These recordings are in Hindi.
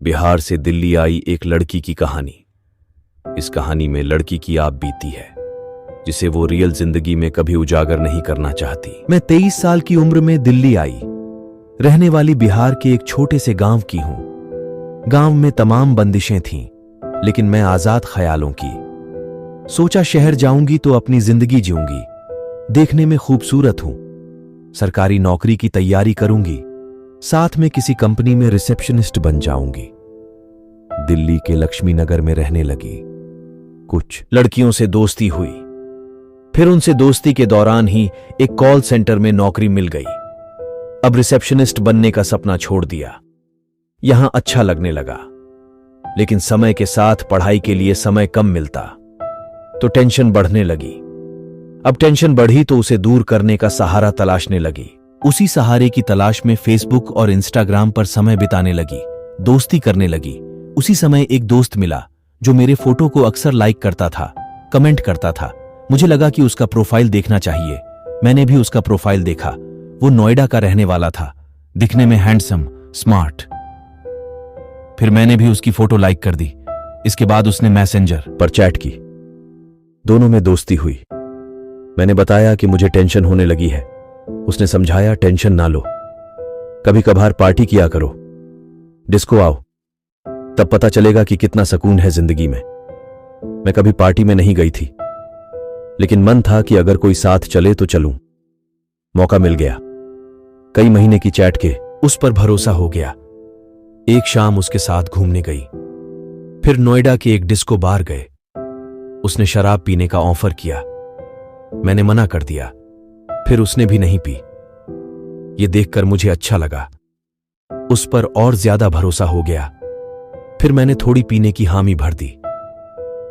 बिहार से दिल्ली आई एक लड़की की कहानी। इस कहानी में लड़की की आप बीती है जिसे वो रियल जिंदगी में कभी उजागर नहीं करना चाहती। मैं 23 साल की उम्र में दिल्ली आई। रहने वाली बिहार के एक छोटे से गांव की हूं। गांव में तमाम बंदिशें थीं, लेकिन मैं आजाद ख्यालों की। सोचा शहर जाऊंगी तो अपनी जिंदगी जीऊंगी। देखने में खूबसूरत हूं, सरकारी नौकरी की तैयारी करूंगी, साथ में किसी कंपनी में रिसेप्शनिस्ट बन जाऊंगी। दिल्ली के लक्ष्मी नगर में रहने लगी। कुछ लड़कियों से दोस्ती हुई, फिर उनसे दोस्ती के दौरान ही एक कॉल सेंटर में नौकरी मिल गई। अब रिसेप्शनिस्ट बनने का सपना छोड़ दिया। यहां अच्छा लगने लगा, लेकिन समय के साथ पढ़ाई के लिए समय कम मिलता, तो टेंशन बढ़ने लगी। अब टेंशन बढ़ी तो उसे दूर करने का सहारा तलाशने लगी। उसी सहारे की तलाश में फेसबुक और इंस्टाग्राम पर समय बिताने लगी, दोस्ती करने लगी। उसी समय एक दोस्त मिला जो मेरे फोटो को अक्सर लाइक करता था, कमेंट करता था। मुझे लगा कि उसका प्रोफाइल देखना चाहिए। मैंने भी उसका प्रोफाइल देखा। वो नोएडा का रहने वाला था, दिखने में हैंडसम, स्मार्ट। फिर मैंने भी उसकी फोटो लाइक कर दी। इसके बाद उसने मैसेंजर पर चैट की। दोनों में दोस्ती हुई। मैंने बताया कि मुझे टेंशन होने लगी है। उसने समझाया, टेंशन ना लो, कभी कभार पार्टी किया करो, डिस्को आओ, तब पता चलेगा कि कितना सुकून है जिंदगी में। मैं कभी पार्टी में नहीं गई थी, लेकिन मन था कि अगर कोई साथ चले तो चलूं। मौका मिल गया। कई महीने की चैट के उस पर भरोसा हो गया। एक शाम उसके साथ घूमने गई, फिर नोएडा के एक डिस्को बार गए। उसने शराब पीने का ऑफर किया। मैंने मना कर दिया, फिर उसने भी नहीं पी। यह देखकर मुझे अच्छा लगा। उस पर और ज्यादा भरोसा हो गया। फिर मैंने थोड़ी पीने की हामी भर दी।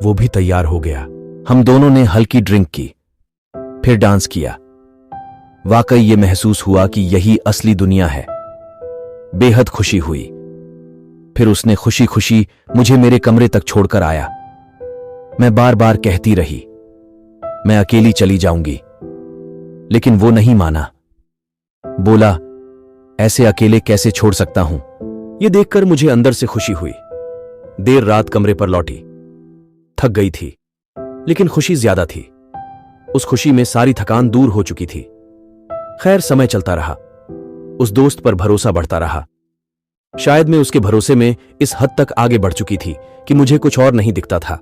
वो भी तैयार हो गया। हम दोनों ने हल्की ड्रिंक की, फिर डांस किया। वाकई ये महसूस हुआ कि यही असली दुनिया है। बेहद खुशी हुई। फिर उसने खुशी खुशी मुझे मेरे कमरे तक छोड़कर आया। मैं बार बार कहती रही, मैं अकेली चली जाऊंगी, लेकिन वो नहीं माना। बोला, ऐसे अकेले कैसे छोड़ सकता हूं। यह देखकर मुझे अंदर से खुशी हुई। देर रात कमरे पर लौटी। थक गई थी, लेकिन खुशी ज्यादा थी। उस खुशी में सारी थकान दूर हो चुकी थी। खैर, समय चलता रहा। उस दोस्त पर भरोसा बढ़ता रहा। शायद मैं उसके भरोसे में इस हद तक आगे बढ़ चुकी थी कि मुझे कुछ और नहीं दिखता था।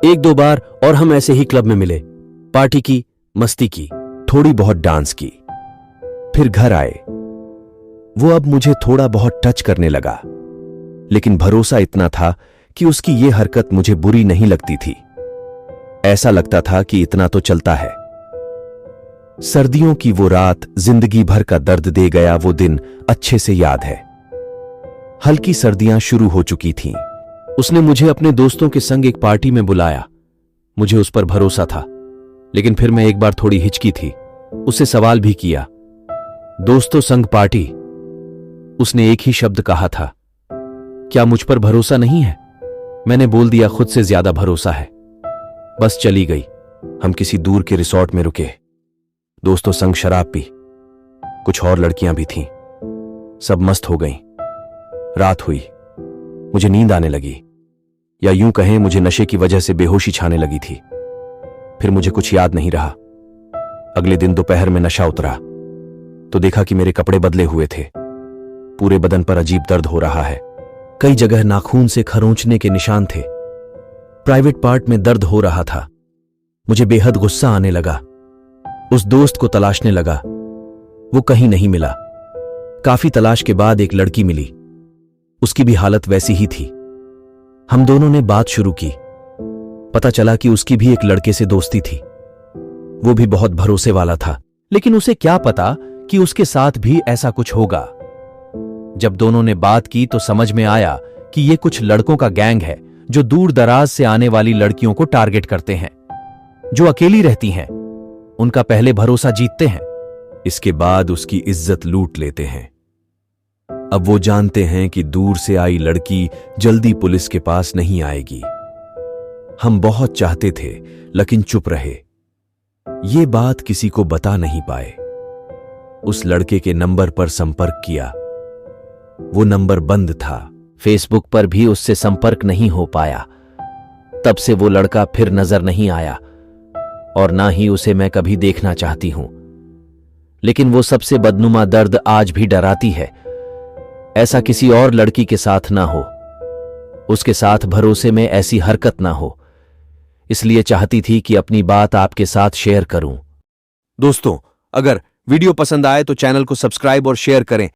एक दो बार और हम ऐसे ही क्लब में मिले, पार्टी की, मस्ती की, थोड़ी बहुत डांस की। फिर घर आए। वो अब मुझे थोड़ा बहुत टच करने लगा, लेकिन भरोसा इतना था कि उसकी ये हरकत मुझे बुरी नहीं लगती थी। ऐसा लगता था कि इतना तो चलता है। सर्दियों की वो रात जिंदगी भर का दर्द दे गया। वो दिन अच्छे से याद है। हल्की सर्दियां शुरू हो चुकी थीं। उसने मुझे अपने दोस्तों के संग एक पार्टी में बुलाया। मुझे उस पर भरोसा था, लेकिन फिर मैं एक बार थोड़ी हिचकी थी। उससे सवाल भी किया, दोस्तों संग पार्टी? उसने एक ही शब्द कहा था, क्या मुझ पर भरोसा नहीं है? मैंने बोल दिया, खुद से ज्यादा भरोसा है। बस चली गई। हम किसी दूर के रिसोर्ट में रुके। दोस्तों संग शराब पी। कुछ और लड़कियां भी थीं। सब मस्त हो गईं। रात हुई। मुझे नींद आने लगी, या यूं कहें मुझे नशे की वजह से बेहोशी छाने लगी थी। फिर मुझे कुछ याद नहीं रहा। अगले दिन दोपहर में नशा उतरा तो देखा कि मेरे कपड़े बदले हुए थे। पूरे बदन पर अजीब दर्द हो रहा है। कई जगह नाखून से खरोंचने के निशान थे। प्राइवेट पार्ट में दर्द हो रहा था। मुझे बेहद गुस्सा आने लगा। उस दोस्त को तलाशने लगा। वो कहीं नहीं मिला। काफी तलाश के बाद एक लड़की मिली। उसकी भी हालत वैसी ही थी। हम दोनों ने बात शुरू की। पता चला कि उसकी भी एक लड़के से दोस्ती थी। वो भी बहुत भरोसे वाला था, लेकिन उसे क्या पता कि उसके साथ भी ऐसा कुछ होगा। जब दोनों ने बात की तो समझ में आया कि ये कुछ लड़कों का गैंग है जो दूर दराज से आने वाली लड़कियों को टारगेट करते हैं, जो अकेली रहती हैं, उनका पहले भरोसा जीतते हैं, इसके बाद उसकी इज्जत लूट लेते हैं। अब वो जानते हैं कि दूर से आई लड़की जल्दी पुलिस के पास नहीं आएगी। हम बहुत चाहते थे, लेकिन चुप रहे। ये बात किसी को बता नहीं पाए। उस लड़के के नंबर पर संपर्क किया। वो नंबर बंद था। फेसबुक पर भी उससे संपर्क नहीं हो पाया। तब से वो लड़का फिर नजर नहीं आया और ना ही उसे मैं कभी देखना चाहती हूं। लेकिन वो सबसे बदनुमा दर्द आज भी डराती है। ऐसा किसी और लड़की के साथ ना हो, उसके साथ भरोसे में ऐसी हरकत ना हो, इसलिए चाहती थी कि अपनी बात आपके साथ शेयर करूं। दोस्तों, अगर वीडियो पसंद आए तो चैनल को सब्सक्राइब और शेयर करें